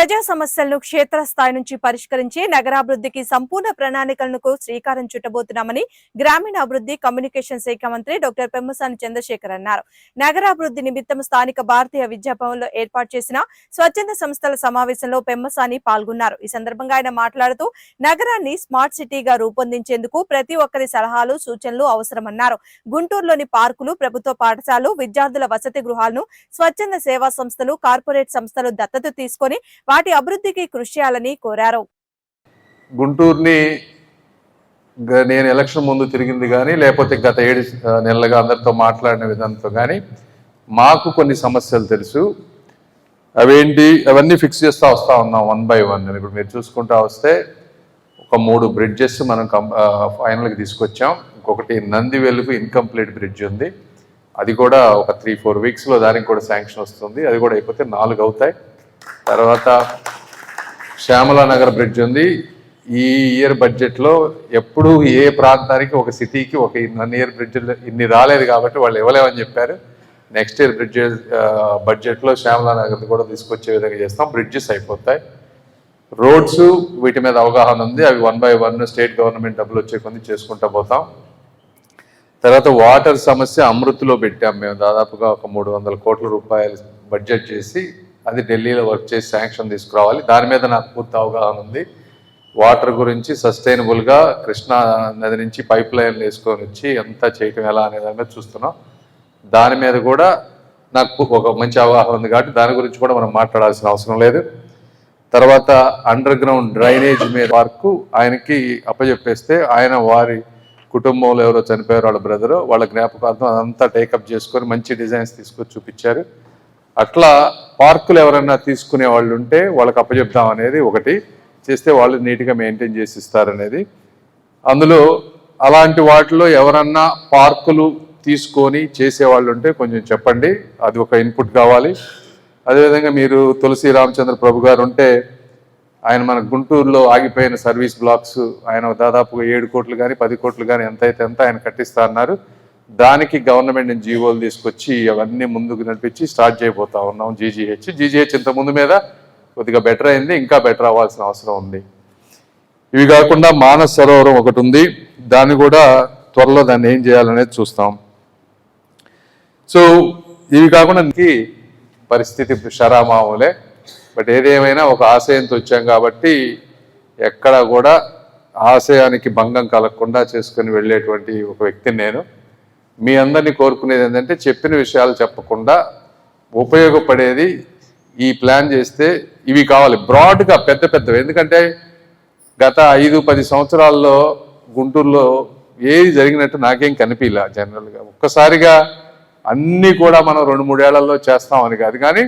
ప్రజా సమస్యలను క్షేత్రస్థాయి నుంచి పరిష్కరించి నగరాభివృద్ధికి సంపూర్ణ ప్రణాళికలకు శ్రీకారం చుట్టబోతున్నామని గ్రామీణాభివృద్ధి కమ్యూనికేషన్ శాఖ మంత్రి డాక్టర్ పెమ్మసాని చంద్రశేఖర్ అన్నారు. నగరాభివృద్ధి నిమిత్తం స్థానిక భారతీయ విద్యాభవన్లో ఏర్పాటు చేసిన స్వచ్ఛంద సంస్థల సమావేశంలో పెమ్మసాని పాల్గొన్నారు. ఈ సందర్భంగా ఆయన మాట్లాడుతూ నగరాన్ని స్మార్ట్ సిటీగా రూపొందించేందుకు ప్రతి ఒక్కరి సలహాలు సూచనలు అవసరమన్నారు. గుంటూరులోని పార్కులు, ప్రభుత్వ పాఠశాలలు, విద్యార్థుల వసతి గృహాలను స్వచ్ఛంద సేవా సంస్థలు, కార్పొరేట్ సంస్థలు దత్తత తీసుకొని వాటి అభివృద్ధికి కృషి చేయాలని కోరారు. గుంటూరుని నేను ఎలక్షన్ ముందు తిరిగింది కానీ లేకపోతే గత 7 నెలలుగా అందరితో మాట్లాడిన విధానంతో కానీ మాకు కొన్ని సమస్యలు తెలుసు. అవన్నీ ఫిక్స్ చేస్తూ వస్తూ ఉన్నాం 1 by 1. ఇప్పుడు మీరు చూసుకుంటా వస్తే ఒక 3 బ్రిడ్జెస్ మనం ఫైనల్కి తీసుకొచ్చాం. ఇంకొకటి నందివెలుగు ఇన్కంప్లీట్ బ్రిడ్జ్ ఉంది, అది కూడా ఒక 3-4 వీక్స్లో దానికి కూడా శాంక్షన్ వస్తుంది. అది కూడా అయిపోతే 4 అవుతాయి. తర్వాత శ్యామలా నగర్ బ్రిడ్జ్ ఉంది. ఈ ఇయర్ బడ్జెట్లో ఎప్పుడు ఏ ప్రాంతానికి ఒక సిటీకి ఒక 1 ఇయర్ బ్రిడ్జ్ ఇన్ని రాలేదు కాబట్టి వాళ్ళు ఇవ్వలేమని చెప్పారు. నెక్స్ట్ ఇయర్ బడ్జెట్లో శ్యామలా నగర్ కూడా తీసుకొచ్చే విధంగా చేస్తాం. బ్రిడ్జెస్ అయిపోతాయి. రోడ్స్ వీటి మీద అవగాహన ఉంది, అవి 1 by 1 స్టేట్ గవర్నమెంట్ డబ్బులు వచ్చే కొన్ని చేసుకుంటూ పోతాం. తర్వాత వాటర్ సమస్య అమృత్లో పెట్టాం మేము. దాదాపుగా ఒక 300 కోట్ల రూపాయలు బడ్జెట్ చేసి అది ఢిల్లీలో వర్క్ చేసి శాంక్షన్ తీసుకురావాలి. దాని మీద నాకు పూర్తి అవగాహన ఉంది. వాటర్ గురించి సస్టైనబుల్గా కృష్ణా నది నుంచి పైప్ లైన్లు వేసుకొని వచ్చి ఎంత చేయటం ఎలా అనే దాని మీద చూస్తున్నాం. దాని మీద కూడా నాకు ఒక మంచి అవగాహన ఉంది కాబట్టి దాని గురించి కూడా మనం మాట్లాడాల్సిన అవసరం లేదు. తర్వాత అండర్ గ్రౌండ్ డ్రైనేజ్ మీద వర్క్ ఆయనకి అప్పచెప్పేస్తే ఆయన వారి కుటుంబంలో ఎవరో చనిపోయారు, వాళ్ళ బ్రదరు, వాళ్ళ జ్ఞాపకార్థం అదంతా టేకప్ చేసుకొని మంచి డిజైన్స్ తీసుకొచ్చి చూపించారు. అట్లా పార్కులు ఎవరైనా తీసుకునే వాళ్ళు ఉంటే వాళ్ళకి అప్పచెప్దాం అనేది ఒకటి చేస్తే వాళ్ళు నీట్గా మెయింటైన్ చేసి ఇస్తారనేది. అందులో అలాంటి వాటిలో ఎవరన్నా పార్కులు తీసుకొని చేసేవాళ్ళు ఉంటే కొంచెం చెప్పండి, అది ఒక ఇన్పుట్ కావాలి. అదేవిధంగా మీరు తులసి రామచంద్ర ప్రభు గారు ఉంటే ఆయన మన గుంటూరులో ఆగిపోయిన సర్వీస్ బ్లాక్స్ ఆయన దాదాపుగా 7 కోట్లు కానీ 10 కోట్లు కానీ ఎంతైతే ఎంత ఆయన కట్టిస్తా అన్నారు. దానికి గవర్నమెంట్ నుంచి జీవోలు తీసుకొచ్చి అవన్నీ ముందుకు నడిపించి స్టార్ట్ చేయబోతా ఉన్నాం. జీజీహెచ్ ఇంత ముందు మీద కొద్దిగా బెటర్ అయింది, ఇంకా బెటర్ అవ్వాల్సిన అవసరం ఉంది. ఇవి కాకుండా మానస సరోవరం ఒకటి ఉంది, దాన్ని కూడా త్వరలో దాన్ని ఏం చేయాలనేది చూస్తాం. సో ఇవి కాకుండా పరిస్థితి షరామామూలే. బట్ ఏదేమైనా ఒక ఆశయంతో వచ్చాం కాబట్టి ఎక్కడ కూడా ఆశయానికి భంగం కలగకుండా చేసుకుని వెళ్ళేటువంటి ఒక వ్యక్తిని నేను. మీ అందరినీ కోరుకునేది ఏంటంటే చెప్పిన విషయాలు చెప్పకుండా ఉపయోగపడేది ఈ ప్లాన్ చేస్తే ఇవి కావాలి బ్రాడ్గా పెద్దవి. ఎందుకంటే గత 5-10 సంవత్సరాల్లో గుంటూరులో ఏది జరిగినట్టు నాకేం కనిపించలే. జనరల్గా ఒక్కసారిగా అన్నీ కూడా మనం 2-3 ఏళ్లలో చేస్తామని కాదు, కానీ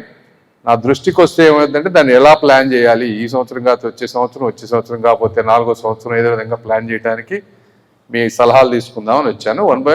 నా దృష్టికి వస్తే ఏమైందంటే దాన్ని ఎలా ప్లాన్ చేయాలి, ఈ సంవత్సరం కాదు వచ్చే సంవత్సరం కాకపోతే 4వ సంవత్సరం ఏదో విధంగా ప్లాన్ చేయడానికి మీ సలహాలు తీసుకుందామని వచ్చాను. 1 by